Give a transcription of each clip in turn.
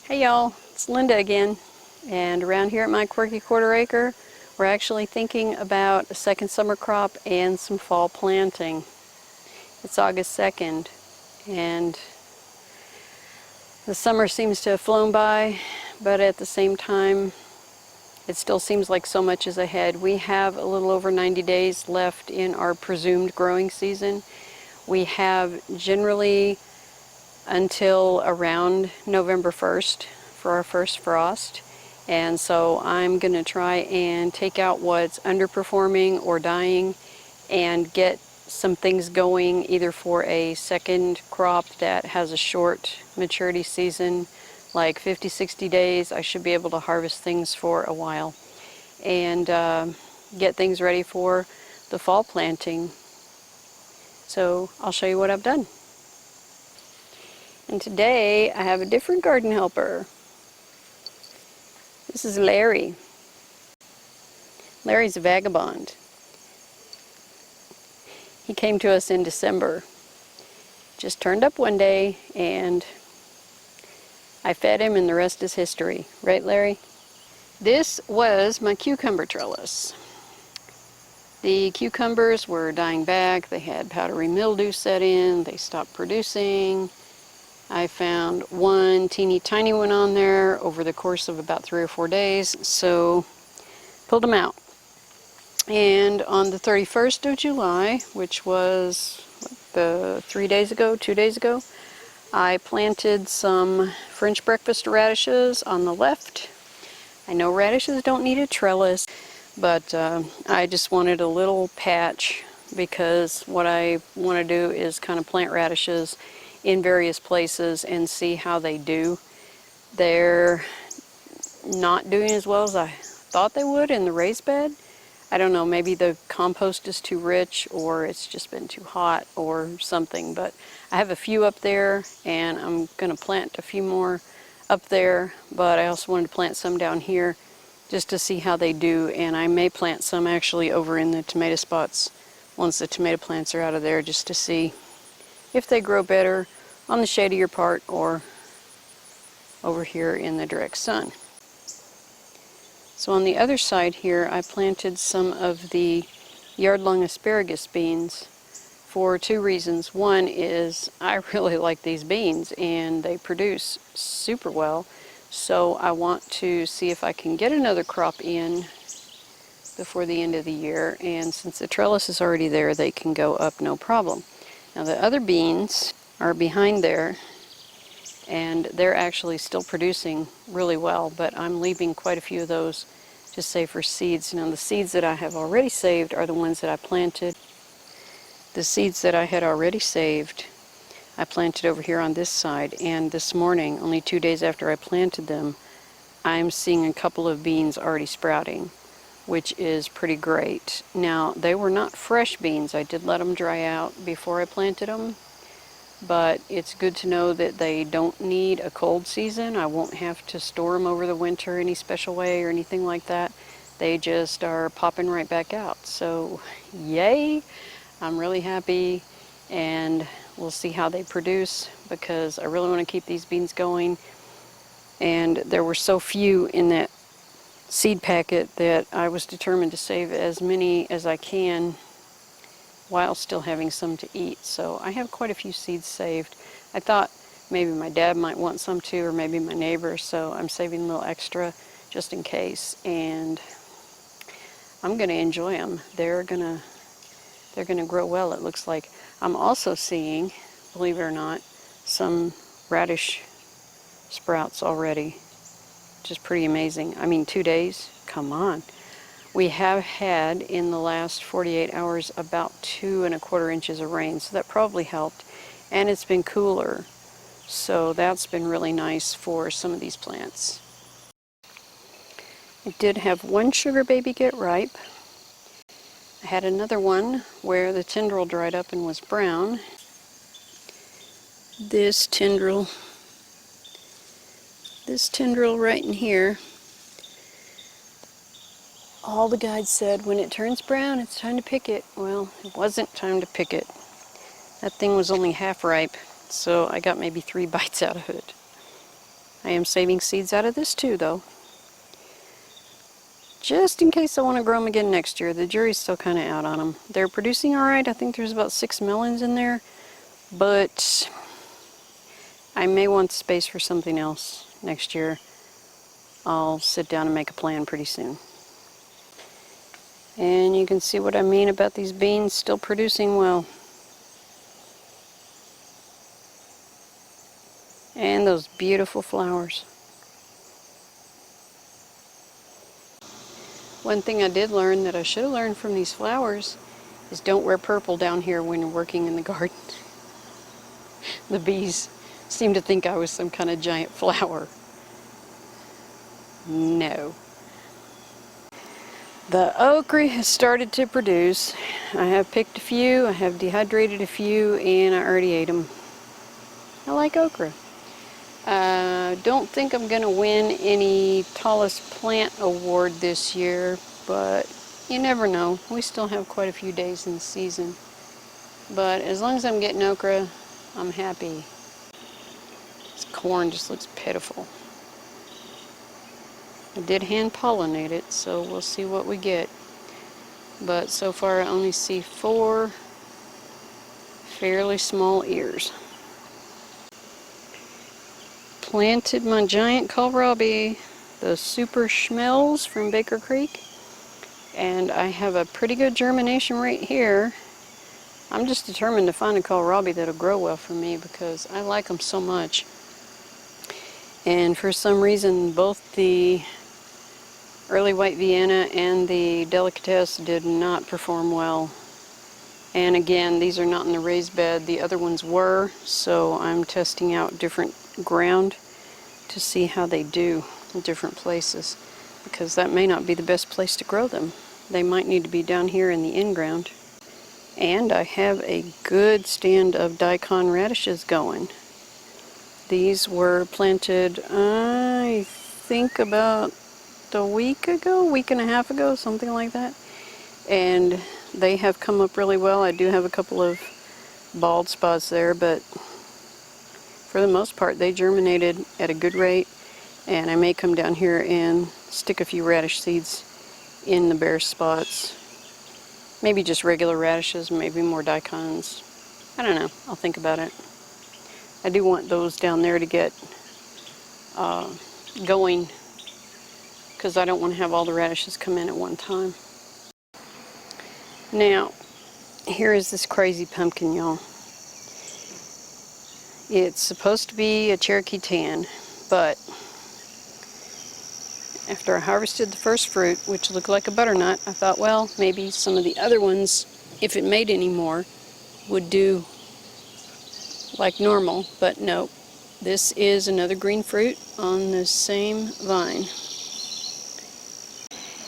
Hey y'all, it's Linda again, and around here at my quirky quarter acre we're actually thinking about a second summer crop and some fall planting. It's August 2nd and the summer seems to have flown by, but at the same time it still seems like so much is ahead. We have a little over 90 days left in our presumed growing season. We have generally until around November 1st for our first frost, and so I'm going to try and take out what's underperforming or dying and get some things going either for a second crop that has a short maturity season, like 50-60 days. I should be able to harvest things for a while and get things ready for the fall planting. So I'll show you what I've done. And today I have a different garden helper. This is Larry. Larry's a vagabond. He came to us in December. Just turned up one day and I fed him and the rest is history. Right, Larry? This was my cucumber trellis. The cucumbers were dying back. They had powdery mildew set in. They stopped producing. I found one teeny tiny one on there over the course of about 3 or 4 days, so pulled them out. And on the 31st of July, which was 2 days ago, I planted some French breakfast radishes on the left. I know radishes don't need a trellis, but I just wanted a little patch because what I want to do is kind of plant radishes in various places and see how they do. They're not doing as well as I thought they would in the raised bed. I don't know, maybe the compost is too rich or it's just been too hot or something, but I have a few up there and I'm going to plant a few more up there, but I also wanted to plant some down here just to see how they do, and I may plant some actually over in the tomato spots once the tomato plants are out of there, just to see if they grow better on the shadier part or over here in the direct sun. So on the other side here I planted some of the yard-long asparagus beans for 2 reasons. One is I really like these beans and they produce super well, so I want to see if I can get another crop in before the end of the year, and since the trellis is already there they can go up no problem. Now the other beans are behind there and they're actually still producing really well, but I'm leaving quite a few of those to save for seeds. Now the seeds that I have already saved are the ones that I planted. The seeds that I had already saved I planted over here on this side, and this morning, only 2 days after I planted them, I'm seeing a couple of beans already sprouting, which is pretty great. Now they were not fresh beans. I did let them dry out before I planted them, but it's good to know that they don't need a cold season. I won't have to store them over the winter any special way or anything like that. They just are popping right back out. So yay, I'm really happy, and we'll see how they produce because I really want to keep these beans going. And there were so few in that seed packet that I was determined to save as many as I can while still having some to eat. So I have quite a few seeds saved. I thought maybe my dad might want some too, or maybe my neighbor, so I'm saving a little extra just in case, and I'm going to enjoy them. They're going to grow well, it looks like. I'm also seeing, believe it or not, some radish sprouts already, which is pretty amazing. I mean, 2 days, come on. We have had in the last 48 hours about 2¼ inches of rain, so that probably helped. And it's been cooler, so that's been really nice for some of these plants. I did have one sugar baby get ripe. I had another one where the tendril dried up and was brown. This tendril right in here, all the guides said when it turns brown it's time to pick it. Well, it wasn't time to pick it. That thing was only half ripe, so I got maybe 3 bites out of it. I am saving seeds out of this too, though, just in case I want to grow them again next year. The jury's still kind of out on them. They're producing alright. I think there's about 6 melons in there, but I may want space for something else next year. I'll sit down and make a plan pretty soon. And you can see what I mean about these beans still producing well. And those beautiful flowers. One thing I did learn that I should have learned from these flowers is don't wear purple down here when you're working in the garden. The bees seem to think I was some kind of giant flower. No. The okra has started to produce. I have picked a few, I have dehydrated a few, and I already ate them. I like okra. Don't think I'm going to win any tallest plant award this year, but you never know. We still have quite a few days in the season. But as long as I'm getting okra, I'm happy. This corn just looks pitiful. I did hand pollinate it, so we'll see what we get. But so far I only see 4 fairly small ears. Planted my giant kohlrabi, the super schmells from Baker Creek, and I have a pretty good germination rate here. I'm just determined to find a kohlrabi that'll grow well for me because I like them so much. And for some reason both the early white Vienna and the delicatesse did not perform well. And again, these are not in the raised bed. The other ones were, so I'm testing out different ground to see how they do in different places, because that may not be the best place to grow them. They might need to be down here in the in-ground. And I have a good stand of daikon radishes going. These were planted, I think about a week and a half ago, something like that. And they have come up really well. I do have a couple of bald spots there, but for the most part they germinated at a good rate. And I may come down here and stick a few radish seeds in the bare spots. Maybe just regular radishes, maybe more daikons. I don't know. I'll think about it. I do want those down there to get going, because I don't want to have all the radishes come in at one time. Now, here is this crazy pumpkin, y'all. It's supposed to be a Cherokee tan, but after I harvested the first fruit, which looked like a butternut, I thought, well, maybe some of the other ones, if it made any more, would do like normal, but no. This is another green fruit on the same vine.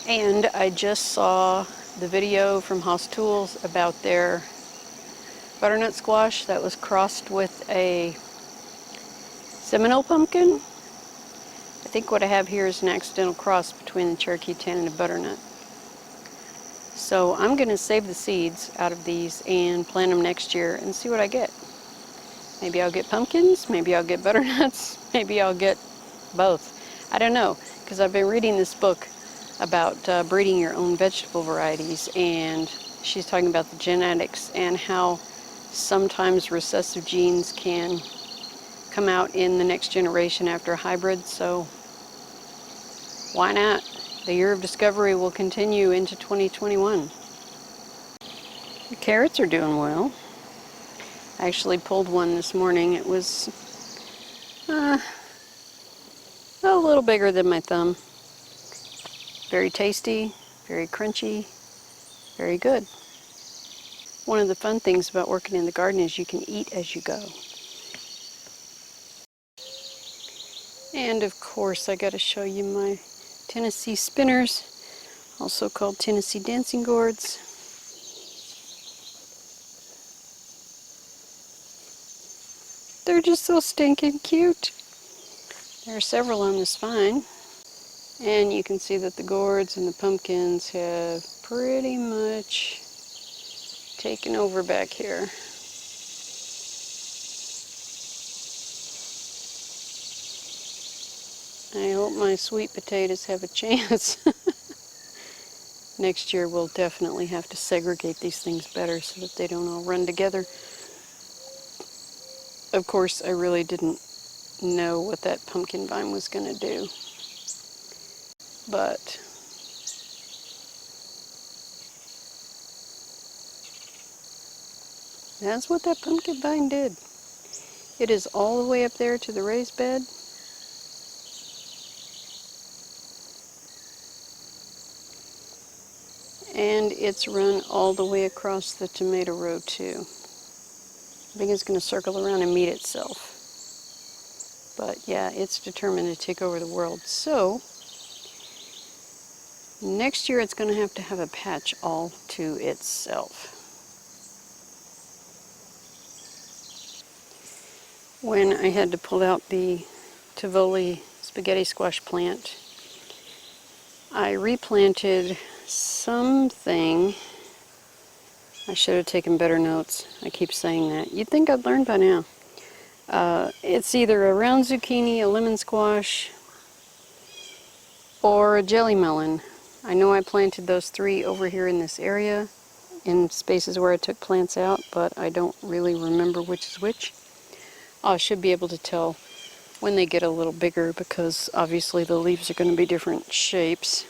And I just saw the video from Haas Tools about their butternut squash that was crossed with a Seminole pumpkin. I think what I have here is an accidental cross between the Cherokee tan and a butternut. So I'm going to save the seeds out of these and plant them next year and see what I get. Maybe I'll get pumpkins, maybe I'll get butternuts, maybe I'll get both. I don't know, because I've been reading this book about breeding your own vegetable varieties, and she's talking about the genetics and how sometimes recessive genes can come out in the next generation after a hybrid, so why not? The year of discovery will continue into 2021. The carrots are doing well. I actually pulled one this morning. It was a little bigger than my thumb. Very tasty, very crunchy, very good. One of the fun things about working in the garden is you can eat as you go. And of course I got to show you my Tennessee spinners, also called Tennessee dancing gourds. They're just so stinking cute. There are several on this vine, and you can see that the gourds and the pumpkins have pretty much taken over back here. I hope my sweet potatoes have a chance. Next year we'll definitely have to segregate these things better so that they don't all run together. Of course, I really didn't know what that pumpkin vine was going to do, but that's what that pumpkin vine did. It is all the way up there to the raised bed. And it's run all the way across the tomato row too. I think it's going to circle around and meet itself. But yeah, it's determined to take over the world. So next year it's going to have a patch all to itself. When I had to pull out the Tivoli spaghetti squash plant, I replanted something. I should have taken better notes. I keep saying that. You'd think I'd learned by now. It's either a round zucchini, a lemon squash, or a jelly melon. I know I planted those three over here in this area, in spaces where I took plants out, but I don't really remember which is which. I should be able to tell when they get a little bigger because obviously the leaves are going to be different shapes.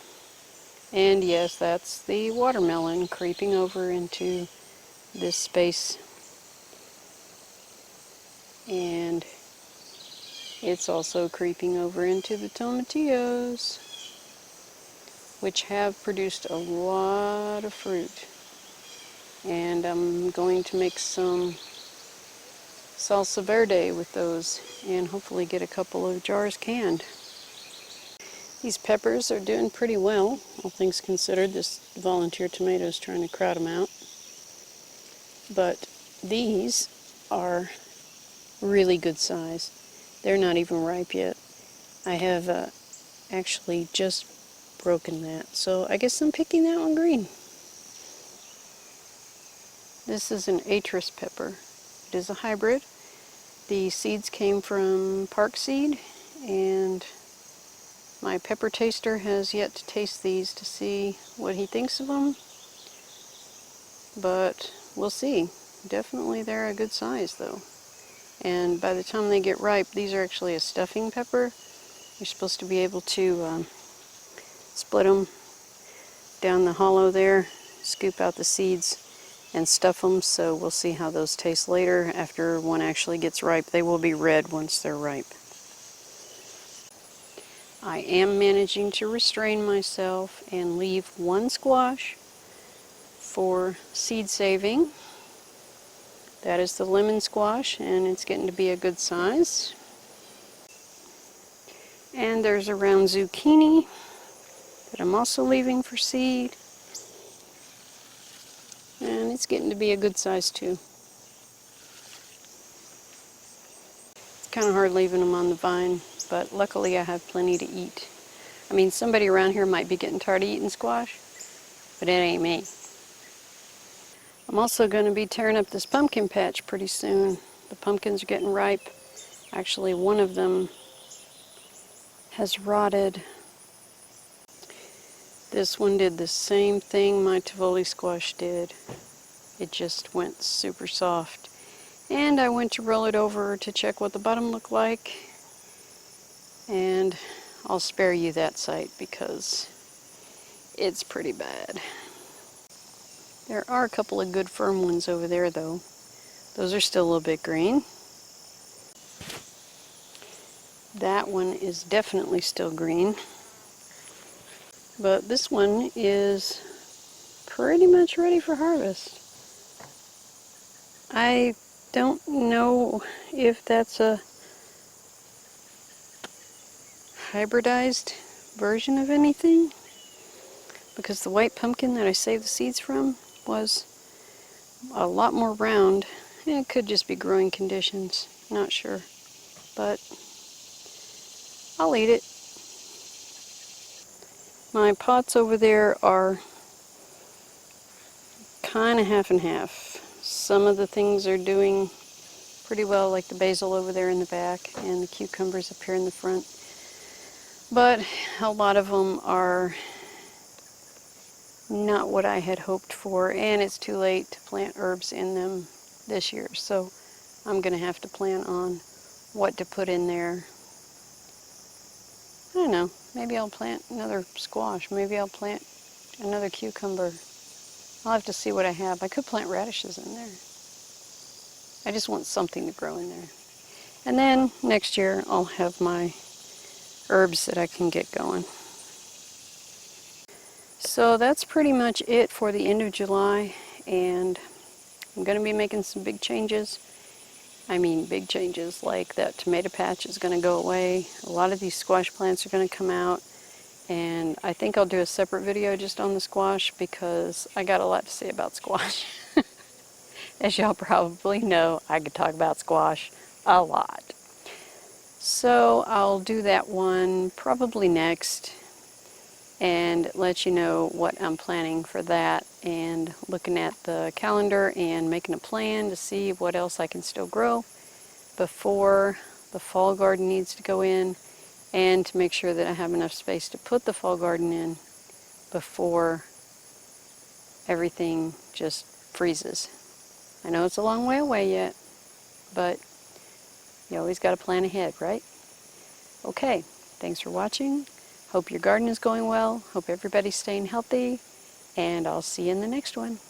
And yes, that's the watermelon creeping over into this space. And it's also creeping over into the tomatillos, which have produced a lot of fruit. And I'm going to make some salsa verde with those and hopefully get a couple of jars canned. These peppers are doing pretty well, all things considered. This volunteer tomato is trying to crowd them out. But these are really good size. They're not even ripe yet. I have actually just broken that, so I guess I'm picking that one green. This is an Atris pepper. It is a hybrid. The seeds came from Park Seed, and my pepper taster has yet to taste these to see what he thinks of them, but we'll see. Definitely they're a good size though. And by the time they get ripe, these are actually a stuffing pepper. You're supposed to be able to split them down the hollow there, scoop out the seeds, and stuff them, so we'll see how those taste later. After one actually gets ripe, they will be red once they're ripe. I am managing to restrain myself and leave one squash for seed saving. That is the lemon squash, and it's getting to be a good size. And there's a round zucchini that I'm also leaving for seed. And it's getting to be a good size too. It's kind of hard leaving them on the vine, but luckily I have plenty to eat. I mean, somebody around here might be getting tired of eating squash, but it ain't me. I'm also going to be tearing up this pumpkin patch pretty soon. The pumpkins are getting ripe. Actually, one of them has rotted. This one did the same thing my Tivoli squash did. It just went super soft. And I went to roll it over to check what the bottom looked like. And I'll spare you that sight because it's pretty bad. There are a couple of good firm ones over there though. Those are still a little bit green. That one is definitely still green. But this one is pretty much ready for harvest. I don't know if that's a hybridized version of anything, because the white pumpkin that I saved the seeds from was a lot more round. It could just be growing conditions, not sure, but I'll eat it. My pots over there are kind of half and half. Some of the things are doing pretty well, like the basil over there in the back and the cucumbers up here in the front. but a lot of them are not what I had hoped for, and it's too late to plant herbs in them this year, so I'm going to have to plan on what to put in there. I don't know, maybe I'll plant another squash, maybe I'll plant another cucumber. I'll have to see what I have. I could plant radishes in there. I just want something to grow in there. And then next year I'll have my herbs that I can get going. So that's pretty much it for the end of July, and I'm going to be making some big changes. I mean big changes, like that tomato patch is going to go away. A lot of these squash plants are going to come out, and I think I'll do a separate video just on the squash because I got a lot to say about squash. As y'all probably know, I could talk about squash a lot. So I'll do that one probably next and let you know what I'm planning for that, and looking at the calendar and making a plan to see what else I can still grow before the fall garden needs to go in, and to make sure that I have enough space to put the fall garden in before everything just freezes. I know it's a long way away yet, but you always got to plan ahead, right? Okay, thanks for watching. Hope your garden is going well. Hope everybody's staying healthy, and I'll see you in the next one.